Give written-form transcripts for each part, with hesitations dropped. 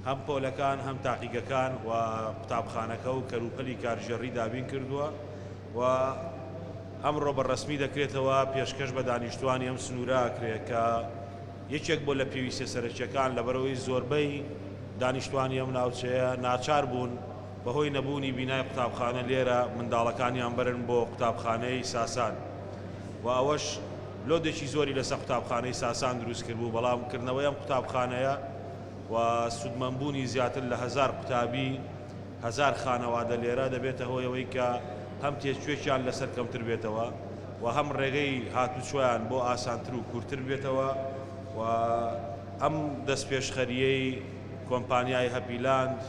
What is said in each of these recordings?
هەم پۆلەکان هەم تاقیگەکان و قوتابخانەکە و کەروپەلی کارژێڕی دابین کردووە و ئەمڕۆ بەڕەسمی دەکرێتەوە پێشکەش بە دانیشتوانی ئەم سنوورە ئەکرێت کە یەکێک بۆ لە پێویستە سەرچیەکان لەبەرەوەی زۆربەی دانیشتوانی ئەم ناوچەیە ناچار بوون بەهۆی نەبوونی بینای قوتابخانە لێرە منداڵەکانیان بەرن بۆ قوتابخانەی ساسان و ئەوەش لۆدێکی زۆری لەسەر قوتابخانەی ساسان دروست کرد بوو بەڵام کردنەوەی ئەم قوتابخانەیە و سودمەمبوونی زیاتر لە 1000 قوتابی 1000 خانەوادە لێرە دەبێتە هۆیەوەی کە هەم تێکوێکیان لەسەر کەمتر بێتەوە و هەم ڕێگەی هاتوچۆیان بۆ ئاسانتر و کورتتر بێتەوە و ئەم دەستپێشخەریەی کۆمپانیای هەپیلاند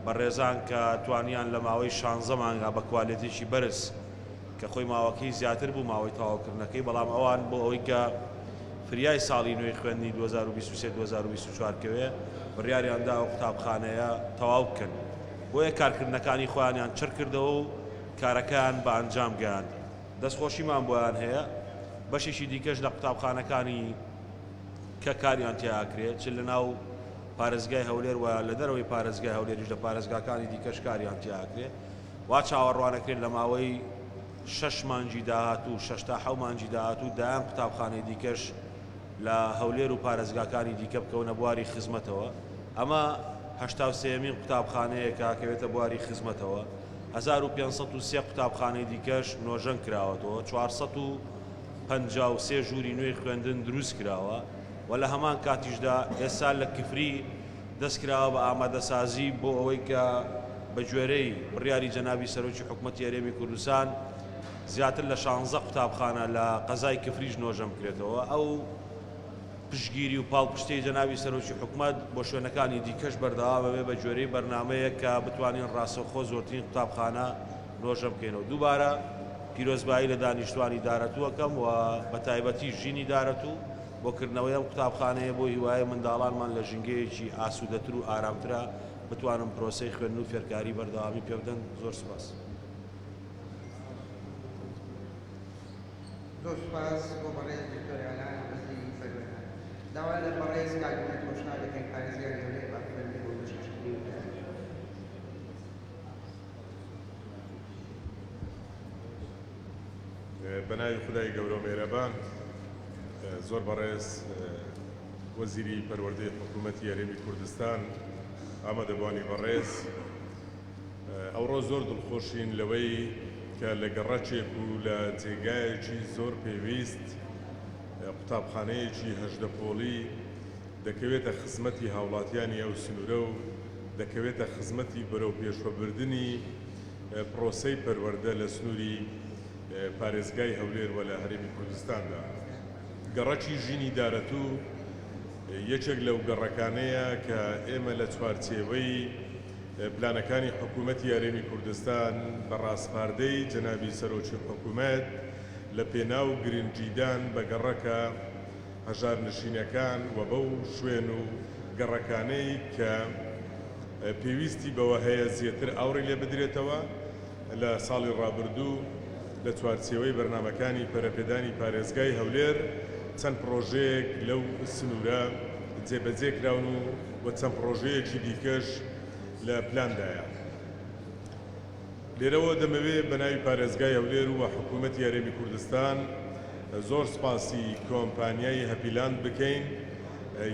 بە ڕێزان کە توانیان لە ماوەی 16 مانگا بە کوالێتێکی بەرز کە خۆی ماوەکەی زیاتر بوو ماوەی تەواوکردنەکەی بەڵام ئەوان بۆ ئەوەی کە فریای ساڵی نوێی خوێندنی 2023-2024 کەوێ بڕیاریاندا ئەو قوتابخانەیە تەواو بکەن بۆیە کارکردنەکانی خۆیانیان چڕ کردەوە و کارەکەیان بە ئەنجام گەیاند. دەستخۆشیمان بۆیان هەیە بەشێکی دیکەش لە قوتابخانەکانی کە کاریان تیاکرێت چ لە ناو پارێزگای هەولێر و لە دەرەوەی پارێزگای هەولێریش لە پارێزگاکانی دیکەش کاریان تیاکرێت وا چاوەڕوانەکرێت لە ماوەی 6 مانگی داهاتوو 6 تا 7 مانگی داهاتوو دایان قوتابخانەی دیکەش لە هەولێر و پارێزگاکانی دیکە بکەونە بواری خزمەتەوە. ئەمە 83مین قوتابخانەیەکە کەوێتە بواری خزمەتەوە. 1503 قوتابخانەی دیکەش نۆژەنگ کراوەتەوە 453 ژووری نوێی خوێندن دروست کراوە و لە هەمان کاتیشدا ئێستا لە کفری دەستکراوە بە ئامادەسازی بۆ ئەوەی کە بە گوێرەی بڕیاری جەنابی سەرۆکی حکوومەتی هەرێمی کوردستان زیاتر لە 16 قوتابخانە لە قەزای کفریش نۆژەم بکرێتەوە. ئەو پشگیری و پاڵپشتەی جەنابی سەرۆکی حکوومەت بۆ شوێنەکانی دیکەش بەردەوام بێ بە گوێرەی بەرنامەیە کە بتوانین ڕاستەوخۆ زۆرترین قوتابخانە نۆژەم بکەینەوە. دووبارە پیرۆزبایی لە دانیشتوانی دارەتووەکەم و بە تایبەتی ژینی دارەتوو بۆکردنەوەی ئەم قوتابخانەیە بۆ هیوایە منداڵانمان لە ژنگەیەکی ئاسوودەتر و ئارامترە بتوانم پرۆسەی خوێندن و فێرکاری بەردەوامی پێ بدەن. زۆر سوپاس. زۆر سوپاس بۆ بەڕێز دکتۆر ئالان بەزی سەربەران. داوا لە بەڕێز کاکوێت خۆشحال دەکەین پارێزگای هەولێر با خوێندن بۆ بەشێکی بەناوی خودای گەورە و میهرەبان زۆر بەڕێز وەزیری پەروەردەی حکوومەتی هەرێمی کوردستان ئامادەبوانی بەڕێز ئەوڕۆ زۆر دڵخۆشین لەوەی کە لە گەڕەچێک و لە جێگایەکی زۆر پێویست قوتابخانەیەکی هەژدەپۆڵی دەکەوێتە خزمەتی هاوڵاتیانی ئەو سنوورە و دەکەوێتە خزمەتی بەرەو پێشوەبردننی پرۆسەی پەروەردە لە سنووری پارێزگای هەولێر و لە هەرێمی کوردستاندا. گەڕەکی ژینی دارەتوو یەکێک لەو گەڕەکانەیە کە ئێمە لە چوارچێوەی پلانەکانی حکوومەتی هەرێمی کوردستان بە ڕاستپاردەی جەنابی سەرۆکی حکوومەت لە پێناو گرنگجیدان بە گەڕەکە هەژارنشینەکان و بەو شوێن و گەڕەکانەی کە پێویستی بەوە هەیە زیاتر ئاوڕی لێ بدرێتەوە لە ساڵی ڕابردوو لە چوارچێوەی بەرنامەکانی پەرەپێدانی پارێزگای هەولێر چەند پرۆژەیەک لەو سنوورە جێبەجێ کراون و چەند پرۆژەیەکی دیکەش لە پلاندایە. لێرەوە دەمەوێت بە ناوی پارێزگای هەولێر و حکوومەتی هەرێمی کوردستان زۆر سپاسی کۆمپانیای هەپیلاند بکەین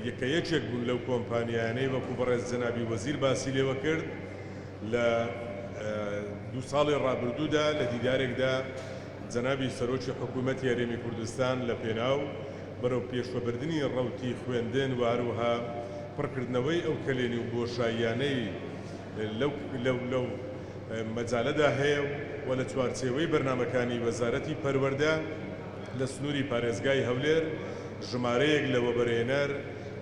یەکە یەکێک بوون لەو کۆمپانیانەی وەکو بەڕێز جەنابی وەزیر باسی لێوە کرد لە 2 ساڵی ڕابردوودا لە دیدارێکدا جەنابی سەرۆکی حکوومەتی هەرێمی کوردستان لە پێناو بەرەو پێشوەبردننی ڕەوتی خوێندن و هەروەها پڕکردنەوەی ئەو کەلێنی و بۆشاییانەی لەو مەجالەدا هەیە و لە چوارچێوەی بەرنامەکانی وەزارەتی پەروەردە لە سنووری پارێزگای هەولێر ژمارەیەک لە وەبەرهێنەر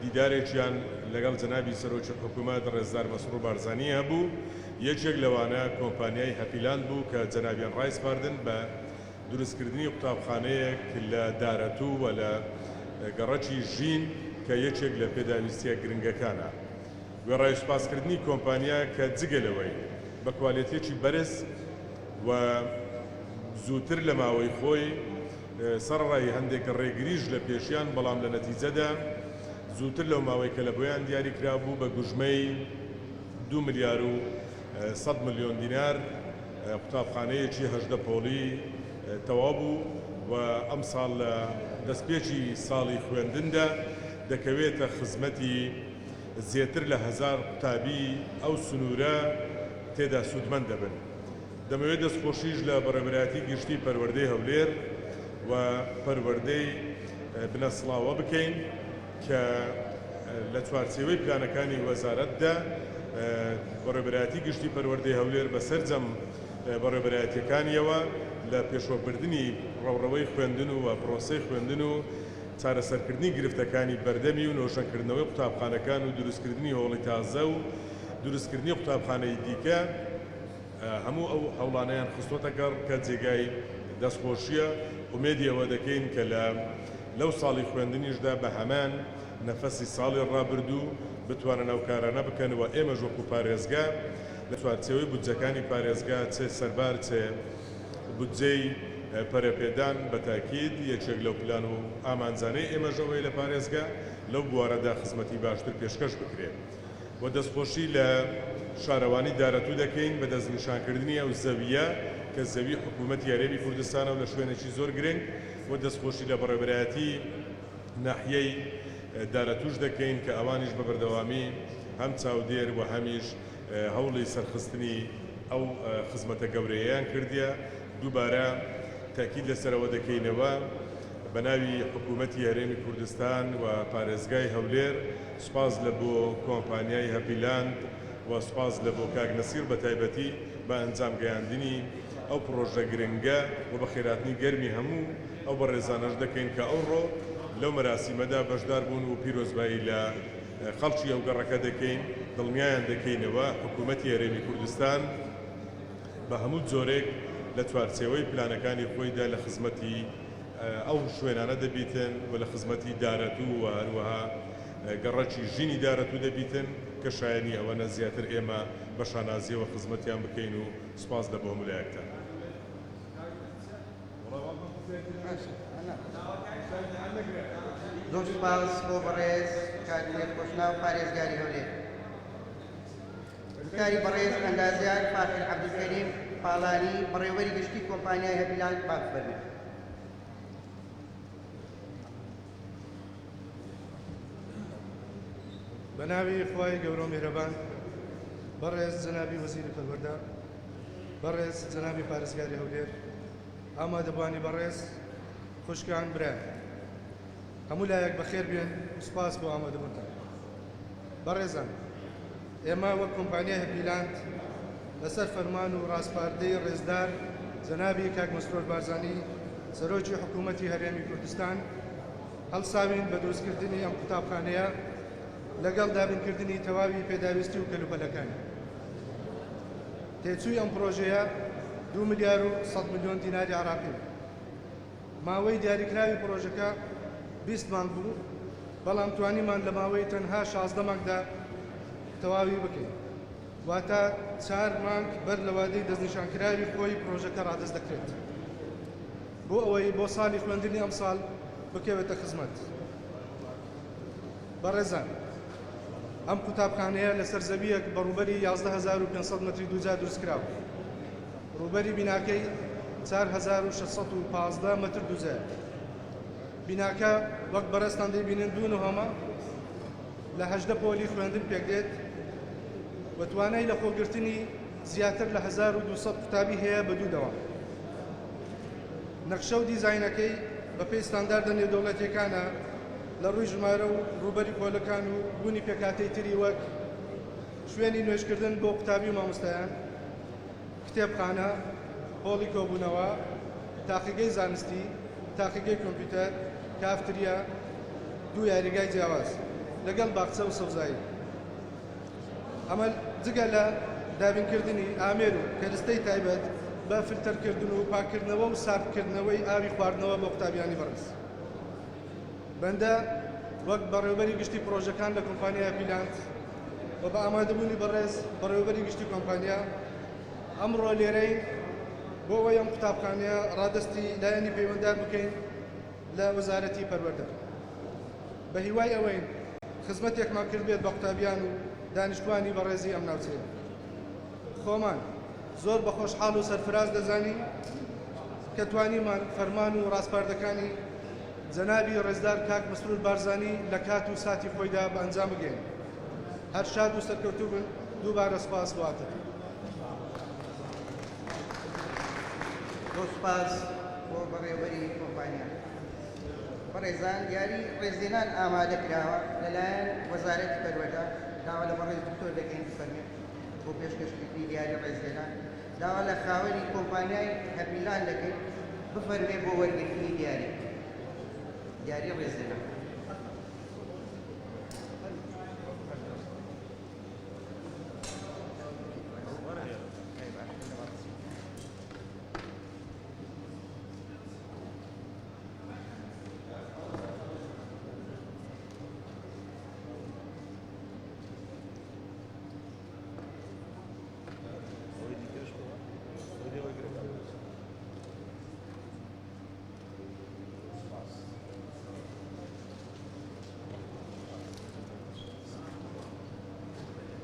دیدارێکیان لەگەڵ جەنابی سەرۆکی حکوومەت ڕێزدار مەسرور بارزانی هەبوو. یەکێک لەوانە کۆمپانیای هەپیلاند بوو کە جەنابیان ڕایسپاردن بە دروستکردنی قوتابخانەیەک لە دارەتوو و لە گەڕەکی ژین کە یەکێک لە پێداویستیە گرنگەکانە. گوێڕای سوپاسکردنی کۆمپانیا کە جگەلەوەی بە کوالێتێکی بەرز و زووتر لە ماوەی خۆی سەرڕای هەندێک ڕێگریش لە پێشیان بەڵام لە نەتیجەدا زووتر لەو ماوەی کە لە بۆیان دیاری کرابوو بە گوژمەی 2 ملیار و 100 ملیۆن دینار قوتابخانەیەکی 18 پۆلی تەواو بوو و ئەم ساڵ لە دەستپێکی ساڵی خوێندندا دەکەوێتە خزمەتی زیاتر لە 1000 قوتابی ئەو سنوورە تێدا سوودمەند دەبن. دەمەوێت دەستخۆشیش لە بەڕێوەبەرایەتی گشتی پەروەردەی هەولێر و پەروەردەی بنەسڵاوە بکەین کە لە چوارچێوەی پلانەکانی وەزارەتدا بەڕێوەبەرایەتی گشتی پەروەردەی هەولێر بەسەرجەم بەڕێوەبەرایەتیەکانیەوە لە پێشوەبردننی ڕەوڕەوەی خوێندن و پرۆسەی خوێندن و چارەسەرکردنی گرفتەکانی بەردەمی و نۆشەنکردنەوەی قوتابخانەکان و دروستکردنی هۆڵی تازە و دروستکردنی قوتابخانەی دیکە هەموو ئەو هەوڵانەیان خستۆتە گەڕ کە جێگای دەستخۆشیە ومێدیەوە دەکەین کە لەو ساڵی خوێندنیشدا بە هەمان نەفەسی ساڵی ڕابردوو بتوانن ئەو کارانە بکەن و ئێمەش وەکو پارێزگا لە چوارچێوەی بودجەکانی پارێزگا چێ سەربار چێ بودجەی پەرەپێدان بە تاکید یەکێک لەو پلان و ئامانجانەی ئێمەژەوەی لە پارێزگا لەو بوارەدا خزمەتی باشتر پێشکەش بکرێت و دەستخۆشی لە شارەوانی دارەتوو دەکەین بە دەستنیشانکردنی ئەو زەویە کە زەوی حکوومەتی یاریێمی کوردستانە و لە شوێنێکی زۆر گرنگ و دەستخۆشی لە بەڕێوەبەرایەتی ناحیەی دارەتوش دەکەین کە ئەوانیش بە بەردەوامی هەم چاودێر و هەمیش هەوڵی سەرخستنی ئەو خزمەتە گەورەیەیان کردیە دووبارە تاکید لەسەرەوە دەکەینەوە بە ناوی حکوومەتی هەرێمی کوردستان و پارێزگای هەولێر سوپاس لە بۆ کۆمپانیای هەپیلاند و سوپاس لە بۆ کاک نەسیر بە تایبەتی بە ئەنجام گەیاندنی ئەو پرۆژە گرنگە و بە خێراتنی گەرمی هەموو ئەو بەڕێزانەش دەکەین کە ئەوڕۆ لەو مەراسیمەدا بەشدار بوون و پیرۆزبایی لە خەڵکی ئەو گەڕەکە دەکەین دڵنیایان دەکەینەوە حکوومەتی هەرێمی کوردستان بە هەموو جۆرێک لە چوارچێوەی پلانەکانی خۆیدا لە خزمەتی ئەو شوێنانە دەبیتن و لە خزمەتی دارەتوو و هەروەها گەڕەکی ژینی دارەتوو دەبیتن کە شایانی ئەوەنە زیاتر ئێمە بە شانازیەوە خزمەتیان بکەین و سوپاس لە بۆ ملایەکتان. زۆر سوپاس بۆ بەڕێز کاکوێت خۆشناو پارێزگاری هەولێر. کاری بەڕێز ئەندازیار فاخر عەبدولکەریم پاڵانی بەڕێوەری گشتی کۆمپانیای هەپیلاند باک فەرمێ. بە ناوی خوای گەورە و میهرەبان بەڕێز جەنابی وەزیری پەروەردە بەڕێز جەنابی پارێزگاری هەولێر ئامادەبوانی بەڕێز خوشکان برایان هەموو لایەک بەخێر بێن سوپاس بۆ ئامادەبوونتان. بەڕێزان ئێمە وەک کۆمپانیای هەپیلاند لەسەر فەرمان و ڕاستپاردەی ڕێزدار جەنابی کاک مەسرۆر بارزانی سەرۆکی حکوومەتی هەرێمی کوردستان هەڵساوین بە دروستکردنی ئەم قوتابخانەیە لەگەڵ دابینکردنی تەواوی پێداویستی و کەلوپەلەکانی. تێچووی ئەم پرۆژەیە 2 ملیار و 100 ملیۆن دیناری عراقی. ماوەی دیاریکراوی پرۆژەکە 20 مانگ بوو، بەڵام توانیمان لە ماوەی تەنها 16 مانگدا تەواوی بکەین. واتە 4 مانگ بەر لە وادەی دەستنیشانکراوی خۆی پرۆژەکە ڕادەست دەکرێت بۆ ئەوەی بۆ ساڵی خوێندنی ئەم ساڵ بکەوێتە خزمەت. بەڕێزان ئەم قوتابخانەیە لەسەر زەویەک بەڕووبەری 11500 مەتری دووجا دروستکراوە. ڕووبەری بیناکەی 4615 مەتر دووجایە. بیناکە وەک بەڕێستان دەیبینن دوو نهۆمە لە 18 پۆلی خوێندن پێک دێت و توانای لە خۆگرتنی زیاتر لە 1200 قوتابی هەیە بە دوو دەوام. نەخشە و دیزاینەکەی بە پێی ستانداردە نێودەوڵەتیەکانە لە ڕووی ژمارە و ڕووبەری پۆلەکان و بوونی پێکاتەی تری وەک شوێنی نوێژکردن بۆ قوتابی و مامۆستایان، کتێبخانە، هۆڵی کۆبوونەوە، تاقیگەی زانستی، تاقیگەی کۆمپیوتەر، کافتریا، دوو یاریگای جیاواز لەگەڵ باخچە و سەوزایی. ئەمە جگە لە دابینکردنی ئامێر و کەرستەی تایبەت بە فلتەرکردن و پاکردنەوە و ساردکردنەوەی ئاوی خواردنەوە بۆ قوتابیانی بەڕێز. بەندە وەک بەڕێوەبەری گشتی پرۆژەکان لە کۆمپانیای هەپیلاند و بە ئامادەبوونی بەڕێز بەڕێوەبەری گشتی کۆمپانیا ئەمڕۆ لێرەی بۆ ئەوەی ئەم قوتابخانەیە ڕادستی لایەنی پەیوەنددار بکەین لە وەزارەتی پەروەردە. بە هیوای ئەوەین خزمەتێکمان کرد بێت بە قوتابیان و دانیشتوانی بەڕێزی ئەم ناوچەیە. خۆمان زۆر بە خۆشحاڵ و سەرفراز دەزانی کە توانیمان فەرمان و ڕاستپاردەکانی جەنابی ڕێزدار کاک مسرور بارزانی لە کات و ساتی خۆیدا بە ئەنجام بگەین. هەر شاد و سەرکەوتوو بن. دووبارە سپاس واتە. سپاس بۆ بەڕێوەبەری کۆمپانیا. بەڕێزان دیاری ڕێزێنان ئامادە کراوە لەلایەن وەزارەتی پەروەردە. داوا لە بەڕێز دکتۆر دەکەین بفەرمێت بۆ پێشکەشکردنی دیاری ڕێزێنان. داوا لە خاوەنی کۆمپانیای هەپیلان دەکەین بفەرمێ بۆ وەرگرتنی دیاری ڕێزێنان.